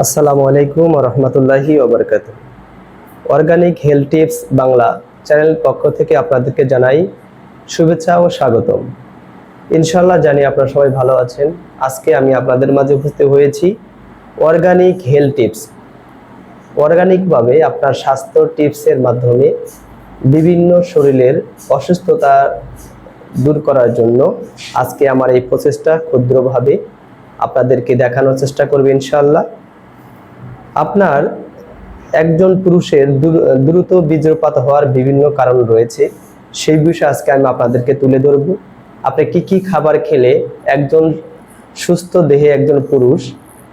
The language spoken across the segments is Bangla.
আসসালামু আলাইকুম ওয়া রাহমাতুল্লাহি ওয়া বারাকাতুহু। Organic health tips Bangla channel পক্ষ থেকে আপনাদেরকে জানাই শুভেচ্ছা ও স্বাগতম। ইনশাআল্লাহ জানি আপনারা সবাই ভালো আছেন। আজকে আমি আপনাদের মাঝে উপস্থিত হয়েছি অর্গানিক হেলথ টিপস। অর্গানিকভাবে আপনার স্বাস্থ্য টিপসের মাধ্যমে বিভিন্ন শরীরের অসুস্থতা দূর করার জন্য আজকে আমার এই প্রচেষ্টা ক্ষুদ্রভাবে আপনাদেরকে দেখানোর চেষ্টা করব ইনশাআল্লাহ। আপনার একজন পুরুষের দ্রুত বীর্যপাত হওয়ার বিভিন্ন কারণ রয়েছে, সেই বিষয়ে আজকে আমি আপনাদেরকে তুলে ধরব। আপনি কি কি খাবার খেলে একজন সুস্থ দেহে একজন পুরুষ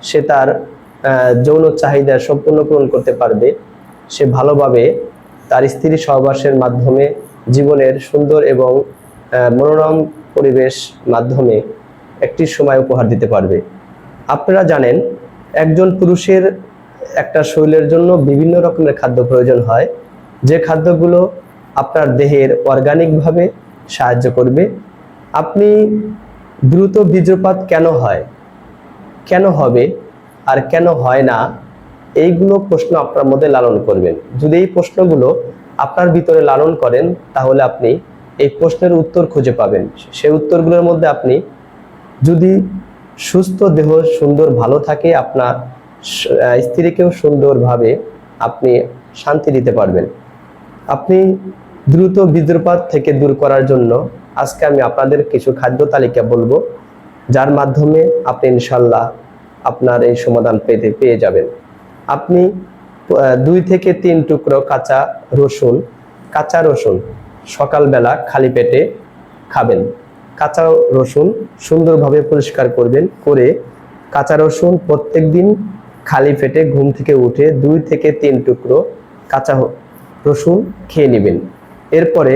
সে তার যৌন চাহিদা সম্পূর্ণ পূরণ করতে পারবে, সে ভালোভাবে তার স্ত্রী সহবাসের মাধ্যমে জীবনের সুন্দর এবং মনোরম পরিবেশ মাধ্যমে একটি সময় উপহার দিতে পারবে। আপনারা জানেন একজন পুরুষের একটা শরীরের জন্য বিভিন্ন রকমের খাদ্য প্রয়োজন হয়, যে খাদ্যগুলো আপনার দেহের অর্গানিকভাবে সাহায্য করবে। আপনি দ্রুত বীর্যপাত কেন হয়, কেন হবে আর কেন হয় না, এইগুলো প্রশ্ন আপনার মধ্যে লালন করবেন। যদি এই প্রশ্নগুলো আপনার ভিতরে লালন করেন তাহলে আপনি এই প্রশ্নের উত্তর খুঁজে পাবেন। সেই উত্তরগুলোর মধ্যে আপনি যদি সুস্থ দেহ সুন্দর ভালো থাকে, আপনার স্ত্রীকেও সুন্দরভাবে আপনি শান্তি দিতে পারবেন। আপনি দ্রুত বীর্যপাত থেকে দূর করার জন্য আজকে আমি আপনাদের কিছু খাদ্য তালিকা বলবো, যার মাধ্যমে আপনি ইনশাল্লাহ আপনার এই সমাধান পেয়ে যাবেন। আপনি 2 থেকে 3 টুকরো কাঁচা রসুন সকালবেলা খালি পেটে খাবেন। কাঁচা রসুন সুন্দরভাবে পরিষ্কার করবেন, করে কাঁচা রসুন প্রত্যেক দিন খালি পেটে ঘুম থেকে উঠে 2 থেকে 3 টুকরো কাঁচা রসুন খেয়ে নেবেন। এরপরে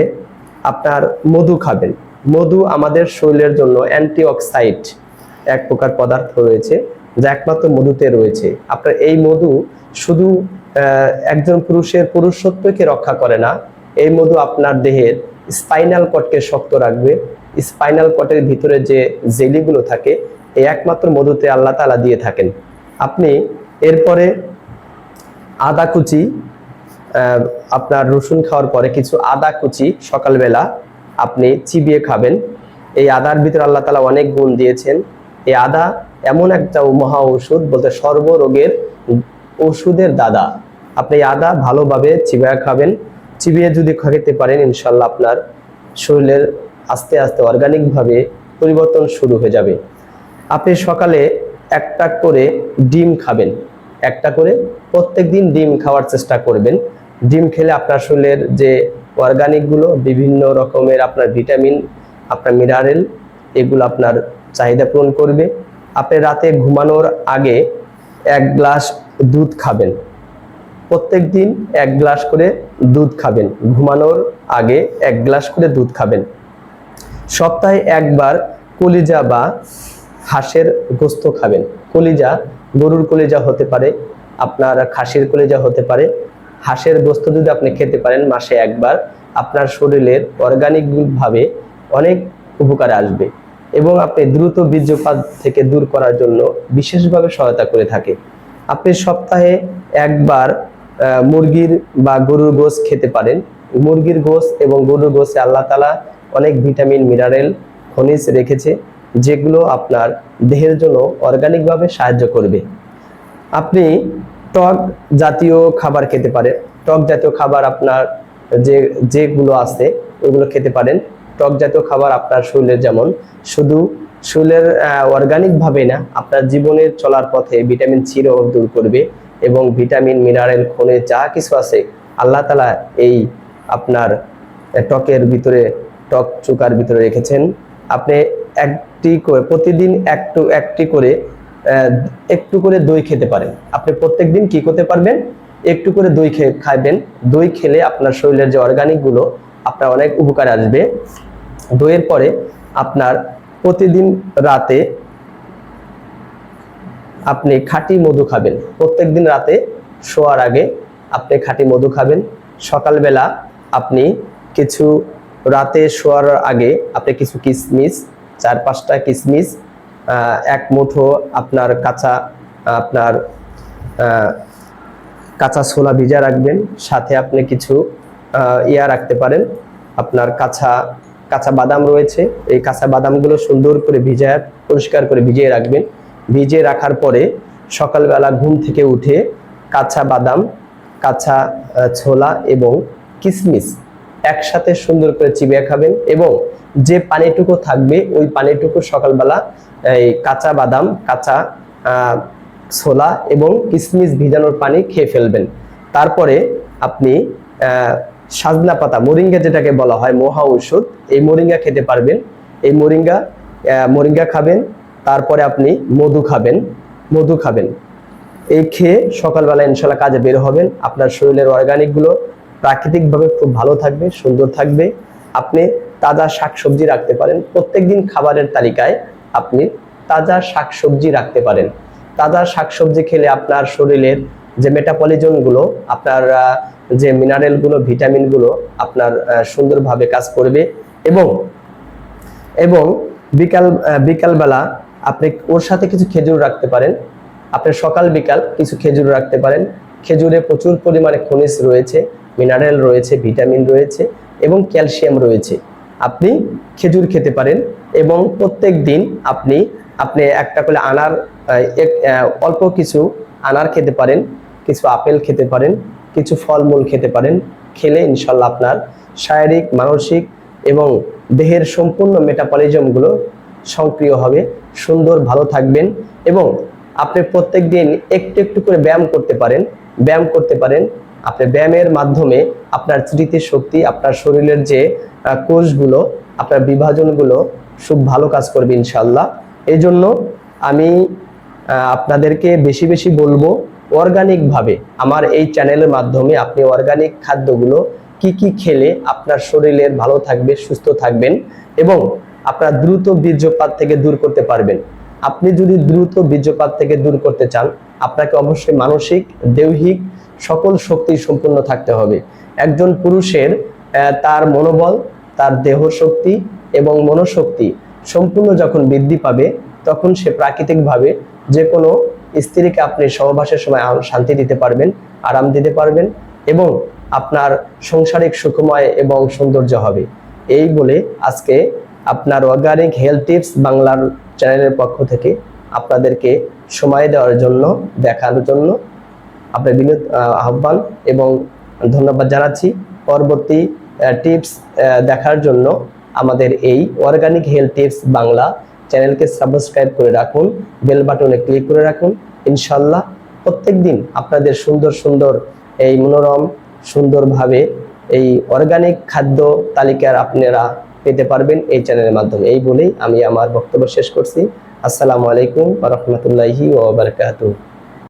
আপনার মধু খাবেন। মধু আমাদের শরীরের জন্য অ্যান্টিঅক্সিডেন্ট এক প্রকার পদার্থ রয়েছে, যা একমাত্র মধুতে রয়েছে। আপনার এই মধু শুধু একজন পুরুষের পুরুষত্বকে রক্ষা করে না, এই মধু আপনার দেহের স্পাইনাল কর্ডকে শক্ত রাখবে। স্পাইনাল কর্ডের ভিতরে যে জেলিগুলো থাকে এই একমাত্র মধুতে আল্লাহ তাআলা দিয়ে থাকেন। আপনি এরপরে আদা কুচি, আপনার রসুন খাওয়ার পরে কিছু আদা কুচি সকালবেলা আপনি চিবিয়ে খাবেন। এই আদার ভিতরে আল্লাহ তাআলা অনেক গুণ দিয়েছেন। এই আদা এমন একটা মহা ঔষধ, বলতে সর্বরোগের ওষুধের দাদা। আপনি আদা ভালোভাবে চিবিয়ে খাবেন। চিবিয়ে যদি খেতে পারেন ইনশাল্লাহ আপনার শরীরের আস্তে আস্তে অর্গানিকভাবে পরিবর্তন শুরু হয়ে যাবে। আপনি সকালে একটা করে ডিম খাবেন, একটা করে প্রত্যেক দিন ডিম খাওয়ার চেষ্টা করবেন। ডিম খেলে আপনার শরীরের যে অর্গানিকগুলো, বিভিন্ন রকমের আপনার ভিটামিন, আপনার মিনারেল, এগুলো আপনার চাহিদা পূরণ করবে। আপনি রাতে ঘুমানোর আগে 1 গ্লাস দুধ খাবেন। প্রত্যেক দিন 1 গ্লাস করে দুধ খাবেন। ঘুমানোর আগে 1 গ্লাস করে দুধ খাবেন। সপ্তাহে একবার কলিজা বা হাঁসের গোস্ত খাবেন। কলিজা গরুর কলিজা হতে পারে, আপনার খাসির কলিজা হতে পারে। হাঁসের গোস্ত যদি আপনি খেতে পারেন মাসে একবার, আপনার শরীরের অর্গানিকভাবে অনেক উপকারে আসবে এবং আপনি দ্রুত বীর্যপাত থেকে দূর করার জন্য বিশেষভাবে সহায়তা করে থাকে। আপনি সপ্তাহে একবার মুরগির বা গরুর গোশত খেতে পারেন। মুরগির গোশত এবং গরুর গোশতে আল্লাহ তাআলা অনেক ভিটামিন, মিনারেল, খনিজ রেখেছে, যেগুলো আপনার দেহের জন্য অর্গানিকভাবে সাহায্য করবে। আপনি টক জাতীয় খাবার খেতে পারেন। টক জাতীয় খাবার আপনার যেগুলো আছে ওগুলো খেতে পারেন। টক জাতীয় খাবার আপনার শরীরের যেমন শুধু শরীরের অর্গানিকভাবে না, আপনার জীবনের চলার পথে ভিটামিন সির অভাব দূর করবে এবং ভিটামিন, মিনারেল, খনিজ যা কিছু আছে আল্লাহ তাআলা এই আপনার টকের ভিতরে, টক চুকার ভিতরে রেখেছেন। আপনি প্রতিদিন একটু করে দই খেতে পারেন। আপনি প্রত্যেকদিন কি করতে পারবেন, একটু করে দই খাবেন। দই খেলে আপনার শরীরের যে অর্গানিকগুলো আপনার অনেক উপকার আসবে। দইয়ের পরে আপনার প্রতিদিন রাতে আপনি খাঁটি মধু খাবেন। প্রত্যেকদিন রাতে শোয়ার আগে আপনি খাঁটি মধু খাবেন। সকালবেলা আপনি কিছু, রাতে শোয়ার আগে আপনি কিছু কিশমিশ, 4-5টা কিশমিশ, 1 মুঠো আপনার কাঁচা আপনার কাঁচা ছোলা ভিজা রাখবেন, সাথে আপনি কিছু রাখতে পারেন, আপনার কাঁচা কাঁচা বাদাম রয়েছে, এই কাঁচা বাদামগুলো সুন্দর করে ভিজায় পরিষ্কার করে ভিজিয়ে রাখবেন। ভিজিয়ে রাখার পরে সকালবেলা ঘুম থেকে উঠে কাঁচা বাদাম, কাঁচা ছোলা এবং কিশমিশ একসাথে সুন্দর করে চিবিয়ে খাবেন, এবং যে পানিটুকু থাকবে ওই পানিটুকু সকালবেলা এই কাঁচা বাদাম, কাঁচা ছোলা এবং কিশমিশ ভিজানোর পানি খেয়ে ফেলবেন। তারপরে আপনি সাজনা পাতা, মোরিঙ্গা যেটাকে বলা হয় মহা ঔষধ, এই মোরিঙ্গা খেতে পারবেন। এই মোরিঙ্গা খাবেন। তারপরে আপনি মধু খাবেন। এই খেয়ে সকালবেলা ইনশাল্লাহ কাজে বের হবেন। আপনার শরীরের অর্গানিকগুলো প্রাকৃতিকভাবে খুব ভালো থাকবে, সুন্দর থাকবে। আপনি তাজা শাকসবজি রাখতে পারেন, প্রত্যেকদিন খাবারের তালিকায় আপনি তাজা শাকসবজি রাখতে পারেন। তাজা শাকসবজি খেলে আপনার শরীরের যে মেটাবলিজমগুলো, আপনার যে মিনারেলগুলো, ভিটামিনগুলো আপনার সুন্দরভাবে কাজ করবে। এবং বিকালবেলা আপনি ওর সাথে কিছু খেজুর রাখতে পারেন। আপনি সকাল বিকাল কিছু খেজুর রাখতে পারেন। খেজুরে প্রচুর পরিমাণে খনিজ রয়েছে, মিনারেল রয়েছে, ভিটামিন রয়েছে এবং ক্যালসিয়াম রয়েছে। আপনি খেজুর খেতে পারেন, এবং প্রত্যেক দিন আপনি একটা করে অল্প কিছু আনার খেতে পারেন, কিছু আপেল খেতে পারেন, কিছু ফলমূল খেতে পারেন। খেলে ইনশাল্লাহ আপনার শারীরিক, মানসিক এবং দেহের সম্পূর্ণ মেটাবলিজমগুলো সক্রিয় হবে, সুন্দর ভালো থাকবেন। এবং আপনি প্রত্যেক দিন একটু একটু করে ব্যায়াম করতে পারেন। আপনি ব্যায়ামের মাধ্যমে আপনার স্মৃতিশক্তি, আপনার শরীরের যে কোষগুলো, আপনার বিভাজনগুলো খুব ভালো কাজ করবে ইনশাল্লাহ। এই জন্য আমি আপনাদেরকে বেশি বেশি বলবো, অর্গানিকভাবে আমার এই চ্যানেলের মাধ্যমে আপনি অর্গানিক খাদ্যগুলো কি কি খেলে আপনার শরীরের ভালো থাকবে, সুস্থ থাকবেন, এবং আপনার দ্রুত বীর্যপাত থেকে দূর করতে পারবেন। আপনি যদি দ্রুত বীর্যপাত থেকে দূর করতে চান, আপনাকে অবশ্যই মানসিক, দৈহিক সকল শক্তি সম্পূর্ণ থাকতে হবে। একজন পুরুষের তার মনোবল, তার দেহ শক্তি এবং মনোশক্তি সম্পূর্ণ যখন বৃদ্ধি পাবে, তখন সে প্রাকৃতিকভাবে যে কোনো স্ত্রীকে আপনি সহবাসের সময় শান্তি দিতে পারবেন, আরাম দিতে পারবেন, এবং আপনার সাংসারিক সুখময় এবং সৌন্দর্য হবে। এই বলে আজকে আপনার অর্গানিক হেলথ টিপস বাংলার চ্যানেলের পক্ষ থেকে আপনাদেরকে সময় দেওয়ার জন্য, দেখার জন্য আপনার বিনীত আহ্বান এবং ধন্যবাদ জানাচ্ছি। পরবর্তী টিপস দেখার জন্য আমাদের এই অর্গানিক হেলথ টিপস বাংলা চ্যানেলকে সাবস্ক্রাইব করে রাখুন, বেল বাটনে ক্লিক করে রাখুন। ইনশাল্লাহ প্রত্যেকদিন আপনাদের সুন্দর সুন্দর এই মনোরম সুন্দরভাবে এই অর্গানিক খাদ্য তালিকার আপনারা পেতে পারবেন এই চ্যানেলের মাধ্যমে। এই বলেই আমি আমার বক্তব্য শেষ করছি। আসসালামু আলাইকুম ওয়া রাহমাতুল্লাহি ওয়া বারাকাতুহু।